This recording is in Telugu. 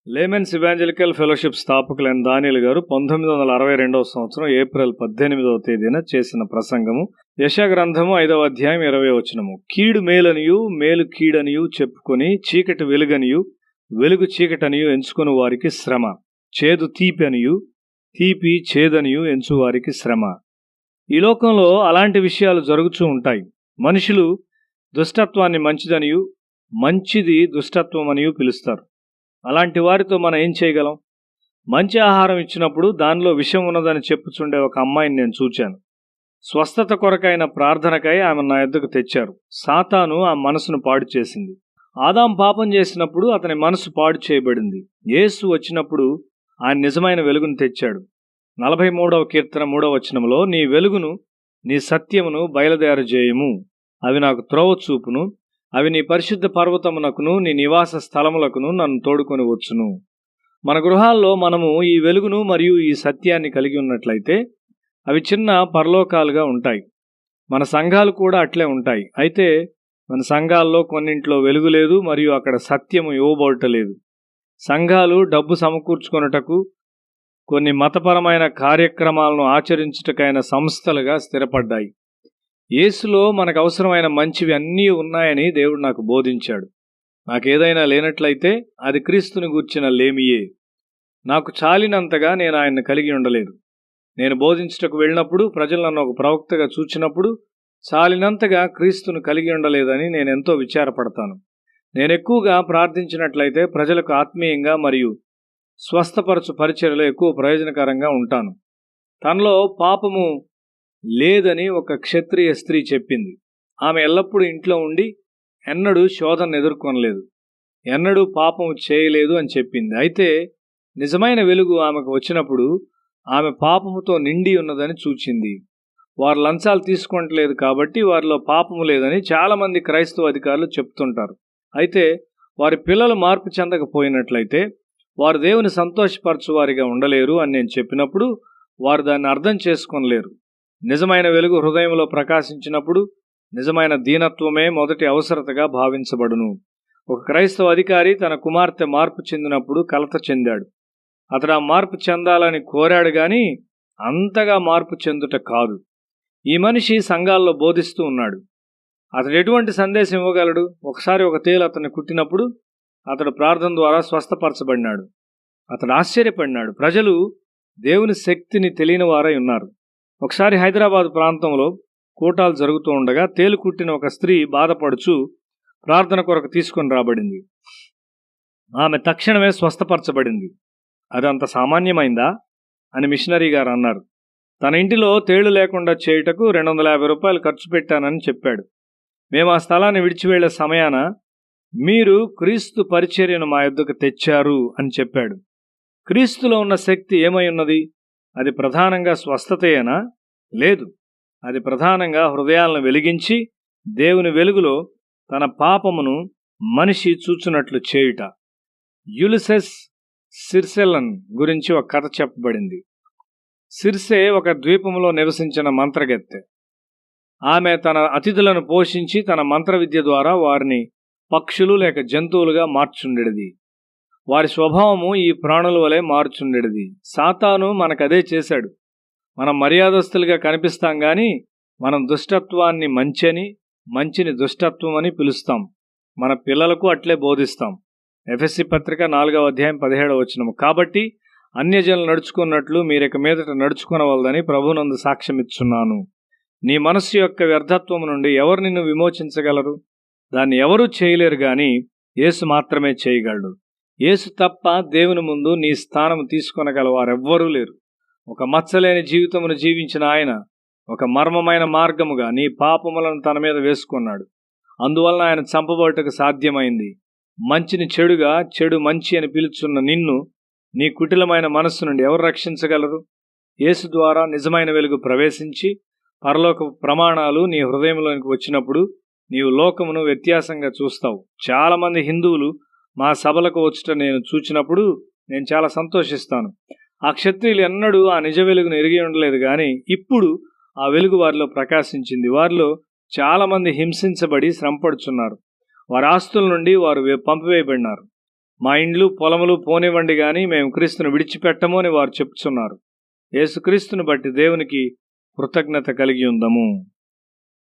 లేమెన్స్ ఇవాంజలికల్ ఫెలోషిప్ స్థాపకులైన దానియేలు గారు 1962వ సంవత్సరం ఏప్రిల్ 18వ తేదీన చేసిన ప్రసంగము యెషయా గ్రంథము 5వ అధ్యాయం 20వ వచనము. కీడు మేలనియు మేలు కీడనియు చెప్పుకొని చీకటి వెలుగనియు వెలుగు చీకటనియు ఎంచుకుని వారికి శ్రమ, చేదు తీపి అనియు తీపి చేదనియు ఎంచు వారికి శ్రమ. ఈ లోకంలో అలాంటి విషయాలు జరుగుతూ ఉంటాయి. మనుషులు దుష్టత్వాన్ని మంచిదనియు మంచిది దుష్టత్వం అనియు పిలుస్తారు. అలాంటి వారితో మనం ఏం చేయగలం? మంచి ఆహారం ఇచ్చినప్పుడు దానిలో విషం ఉన్నదని చెప్పుచుండే ఒక అమ్మాయిని నేను చూచాను. స్వస్థత కొరకైన ప్రార్థనకై ఆమె నా యొద్దకు తెచ్చారు. సాతాను ఆ మనసును పాడు చేసింది. ఆదాం పాపం చేసినప్పుడు అతని మనసు పాడు చేయబడింది. యేసు వచ్చినప్పుడు ఆయన నిజమైన వెలుగును తెచ్చాడు. 43వ కీర్తన 3వ వచనంలో, నీ వెలుగును నీ సత్యమును బయలుదేరజేయము, అవి నాకు త్రోవ చూపును, అవి నీ పరిశుద్ధ పర్వతమునకును నీ నివాస స్థలములకును నన్ను తోడుకొని వచ్చును. మన గృహాల్లో మనము ఈ వెలుగును మరియు ఈ సత్యాన్ని కలిగి ఉన్నట్లయితే అవి చిన్న పరలోకాలుగా ఉంటాయి. మన సంఘాలు కూడా అట్లే ఉంటాయి. అయితే మన సంఘాల్లో కొన్నింట్లో వెలుగు లేదు మరియు అక్కడ సత్యము ఇవ్వబడటలేదు. సంఘాలు డబ్బు సమకూర్చుకొనుటకు, కొన్ని మతపరమైన కార్యక్రమాలను ఆచరించుటకైన సంస్థలుగా స్థిరపడ్డాయి. యేసులో మనకు అవసరమైన మంచివి అన్నీ ఉన్నాయని దేవుడు నాకు బోధించాడు. నాకేదైనా లేనట్లయితే అది క్రీస్తుని గూర్చిన లేమియే. నాకు చాలినంతగా నేను ఆయన్ని కలిగి ఉండలేదు. నేను బోధించుటకు వెళ్ళినప్పుడు ప్రజలు నన్ను ఒక ప్రవక్తగా చూచినప్పుడు చాలినంతగా క్రీస్తును కలిగి ఉండలేదని నేను ఎంతో విచారపడతాను. నేను ఎక్కువగా ప్రార్థించినట్లయితే ప్రజలకు ఆత్మీయంగా మరియు స్వస్థపరచు పరిచర్యలో ఎక్కువ ప్రయోజనకరంగా ఉంటాను. తనలో పాపము లేదని ఒక క్షత్రియ స్త్రీ చెప్పింది. ఆమె ఎల్లప్పుడూ ఇంట్లో ఉండి ఎన్నడూ శోధనను ఎదుర్కొనలేదు, ఎన్నడూ పాపము చేయలేదు అని చెప్పింది. అయితే నిజమైన వెలుగు ఆమెకు వచ్చినప్పుడు ఆమె పాపముతో నిండి ఉన్నదని చూచింది. వారు లంచాలు తీసుకొనట్లేదు కాబట్టి వారిలో పాపము లేదని చాలామంది క్రైస్తవ అధికారులు చెప్తుంటారు. అయితే వారి పిల్లలు మార్పు చెందకపోయినట్లయితే వారు దేవుని సంతోషపరచువారిగా ఉండలేరు అని నేను చెప్పినప్పుడు వారు దాన్ని అర్థం చేసుకోలేరు. నిజమైన వెలుగు హృదయంలో ప్రకాశించినప్పుడు నిజమైన దీనత్వమే మొదటి అవసరతగా భావించబడును. ఒక క్రైస్తవ అధికారి తన కుమార్తె మార్పు చెందినప్పుడు కలత చెందాడు. అతడు ఆ మార్పు చెందాలని కోరాడు గాని అంతగా మార్పు చెందుట కాదు. ఈ మనిషి సంఘాల్లో బోధిస్తూ ఉన్నాడు. అతడు ఎటువంటి సందేశం ఇవ్వగలడు? ఒకసారి ఒక తేలు అతన్ని కుట్టినప్పుడు అతడు ప్రార్థన ద్వారా స్వస్థపరచబడినాడు. అతడు ఆశ్చర్యపడినాడు. ప్రజలు దేవుని శక్తిని తెలియని వారై ఉన్నారు. ఒకసారి హైదరాబాద్ ప్రాంతంలో కూటాలు జరుగుతూ ఉండగా తేలు కుట్టిన ఒక స్త్రీ బాధపడుచు ప్రార్థన కొరకు తీసుకొని రాబడింది. ఆమె తక్షణమే స్వస్థపరచబడింది. అది అంత సామాన్యమైందా అని మిషనరీ గారు అన్నారు. తన ఇంటిలో తేళ్లు లేకుండా చేయుటకు 250 రూపాయలు ఖర్చు పెట్టానని చెప్పాడు. మేము ఆ స్థలాన్ని విడిచి వెళ్లే సమయాన మీరు క్రీస్తు పరిచర్యను మా యొద్దకు తెచ్చారు అని చెప్పాడు. క్రీస్తులో ఉన్న శక్తి ఏమై ఉన్నది? అది ప్రధానంగా స్వస్థతయేనా? లేదు. అది ప్రధానంగా హృదయాలను వెలిగించి దేవుని వెలుగులో తన పాపమును మనిషి చూచున్నట్లు చేయుట. యులిసెస్ సిర్సెలన్ గురించి ఒక కథ చెప్పబడింది. సిర్సే ఒక ద్వీపంలో నివసించిన మంత్రగత్తె. ఆమె తన అతిథులను పోషించి తన మంత్ర విద్య ద్వారా వారిని పక్షులు లేక జంతువులుగా మార్చుండెడిది. వారి స్వభావము ఈ ప్రాణుల వలె మార్చుండెడిది. సాతాను మనకదే చేశాడు. మనం మర్యాదస్తులుగా కనిపిస్తాం కానీ మనం దుష్టత్వాన్ని మంచని, మంచిని దుష్టత్వం అని పిలుస్తాం. మన పిల్లలకు అట్లే బోధిస్తాం. ఎఫెసీ పత్రిక 4వ అధ్యాయం 17వ వచనము. కాబట్టి అన్యజనులు నడుచుకున్నట్లు మీరిక మీదట నడుచుకొనవలదని ప్రభువునందు సాక్ష్యమిచ్చున్నాను. నీ మనస్సు యొక్క వ్యర్థత్వం నుండి ఎవరు నిన్ను విమోచించగలరు? దాన్ని ఎవరూ చేయలేరు గాని యేసు మాత్రమే చేయగలడు. యేసు తప్ప దేవుని ముందు నీ స్థానం తీసుకొనగల వారెవ్వరూ లేరు. ఒక మచ్చలేని జీవితమును జీవించిన ఆయన ఒక మర్మమైన మార్గముగా నీ పాపములను తన మీద వేసుకున్నాడు. అందువలన ఆయన చంపబడుటకు సాధ్యమైంది. మంచిని చెడుగా, చెడు మంచి అని పిలుచున్న నిన్ను నీ కుటిలమైన మనస్సు నుండి ఎవరు రక్షించగలరు? యేసు ద్వారా నిజమైన వెలుగు ప్రవేశించి పరలోక ప్రమాణాలు నీ హృదయంలోనికి వచ్చినప్పుడు నీవు లోకమును వ్యత్యాసంగా చూస్తావు. చాలామంది హిందువులు మా సభలకు వచ్చుట నేను చూచినప్పుడు నేను చాలా సంతోషిస్తాను. ఆ క్షత్రియులు ఎన్నడూ ఆ నిజ వెలుగును ఎరిగి ఉండలేదు కానీ ఇప్పుడు ఆ వెలుగు వారిలో ప్రకాశించింది. వారిలో చాలామంది హింసించబడి శ్రమపడుచున్నారు. వారి ఆస్తుల నుండి వారు పంపివేయబడినారు. మా ఇండ్లు పొలములు పోనివ్వండి గాని మేము క్రీస్తును విడిచిపెట్టము అని వారు చెప్తున్నారు. యేసుక్రీస్తును బట్టి దేవునికి కృతజ్ఞత కలిగి ఉందము.